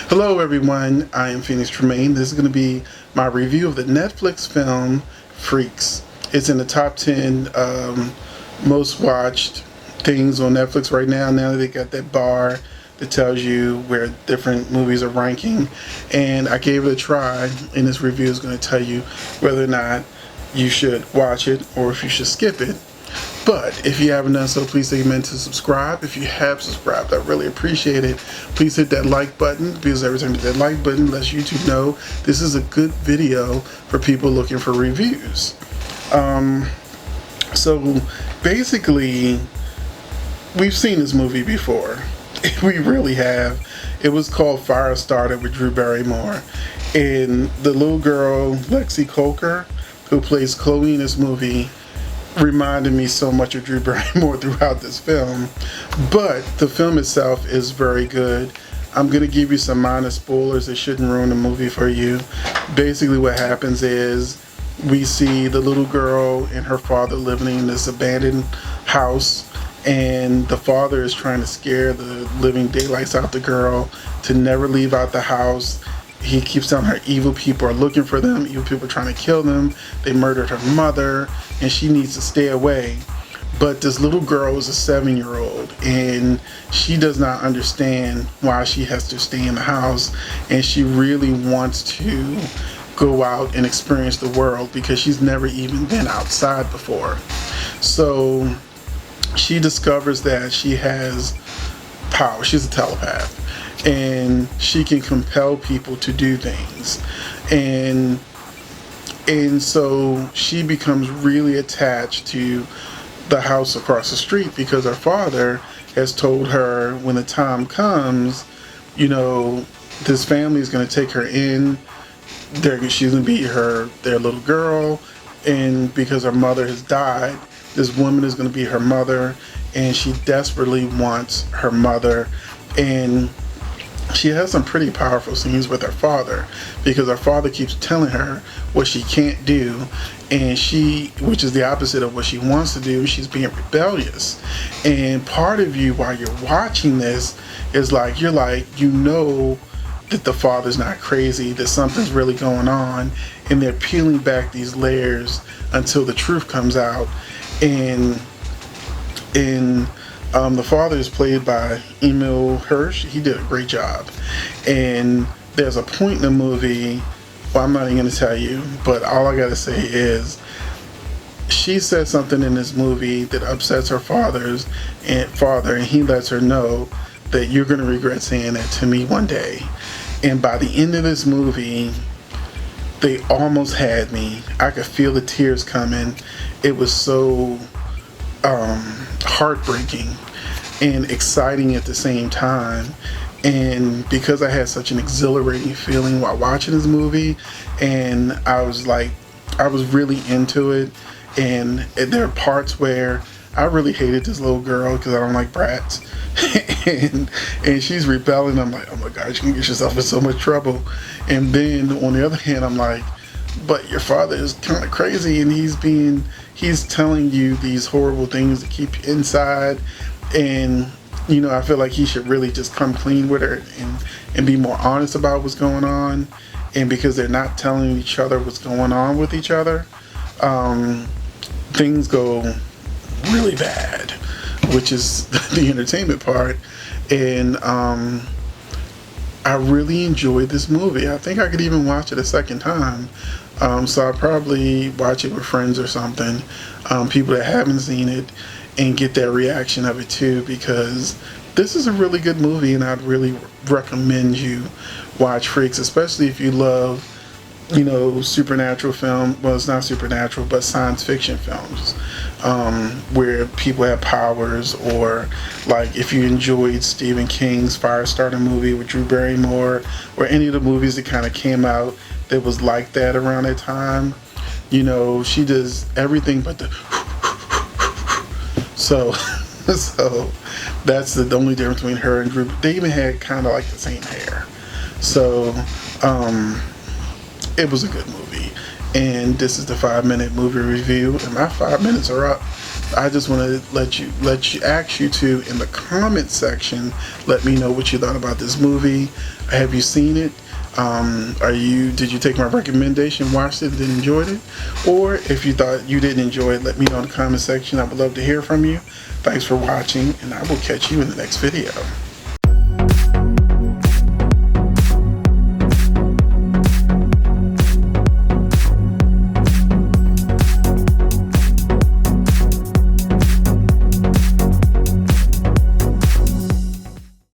Hello everyone, I am Phoenix Tremayne. This is going to be my review of the Netflix film Freaks. It's in the top 10 most watched things on Netflix right now. Now that they got that bar that tells you where different movies are ranking. And I gave it a try, and this review is going to tell you whether or not you should watch it or if you should skip it. But if you haven't done so, please take a minute to subscribe. If you have subscribed, I really appreciate it. Please hit that like button, because every time you hit that like button lets YouTube know this is a good video for people looking for reviews. So basically, we've seen this movie before. We really have. It was called Firestarter with Drew Barrymore. And the little girl, Lexi Coker, who plays Chloe in this movie, reminded me so much of Drew Barrymore throughout this film. But the film itself is very good. I'm going to give you some minor spoilers that shouldn't ruin the movie for you. Basically what happens is we see the little girl and her father living in this abandoned house, and the father is trying to scare the living daylights out the girl to never leave out the house. He keeps telling her evil people are looking for them, evil people are trying to kill them, they murdered her mother, and she needs to stay away. But this little girl is a 7-year-old, and she does not understand why she has to stay in the house, and she really wants to go out and experience the world because she's never even been outside before. So she discovers that she has power. She's a telepath, and she can compel people to do things, and so she becomes really attached to the house across the street because her father has told her when the time comes, this family is going to take her in. She's going to be their little girl, and because her mother has died, this woman is going to be her mother, and she desperately wants her mother. And she has some pretty powerful scenes with her father because her father keeps telling her what she can't do, and which is the opposite of what she wants to do, she's being rebellious. And part of you, while you're watching this, is that the father's not crazy, that something's really going on, and they're peeling back these layers until the truth comes out. And the father is played by Emil Hirsch. He did a great job. And there's a point in the movie, well, I'm not even going to tell you, but all I got to say is she says something in this movie that upsets her father, and he lets her know that you're going to regret saying that to me one day. And by the end of this movie, they almost had me. I could feel the tears coming. It was so heartbreaking and exciting at the same time. And because I had such an exhilarating feeling while watching this movie, and I was really into it, and there are parts where I really hated this little girl because I don't like brats. and she's rebelling. I'm like, oh my God, you can get yourself in so much trouble. And then on the other hand, I'm like, but your father is kind of crazy, and he's telling you these horrible things to keep you inside. And I feel like he should really just come clean with her and be more honest about what's going on. And because they're not telling each other what's going on with each other, things go really bad, which is the entertainment part. And I really enjoyed this movie. I think I could even watch it a second time. So I'll probably watch it with friends or something, people that haven't seen it, and get that reaction of it too, because this is a really good movie, and I'd really recommend you watch Freaks, especially if you love, supernatural film. Well, it's not supernatural, but science fiction films, where people have powers, or like if you enjoyed Stephen King's Firestarter movie with Drew Barrymore, or any of the movies that kind of came out that was like that around that time. She does everything but the so that's the only difference between her and Drew. They even had kind of like the same hair. So it was a good movie. And this is the 5-minute movie review, and my 5 minutes are up. I just want to ask you to, in the comment section, let me know what you thought about this movie. Have you seen it? Did you take my recommendation, watched it, and enjoyed it? Or if you thought you didn't enjoy it, let me know in the comment section. I would love to hear from you. Thanks for watching, and I will catch you in the next video.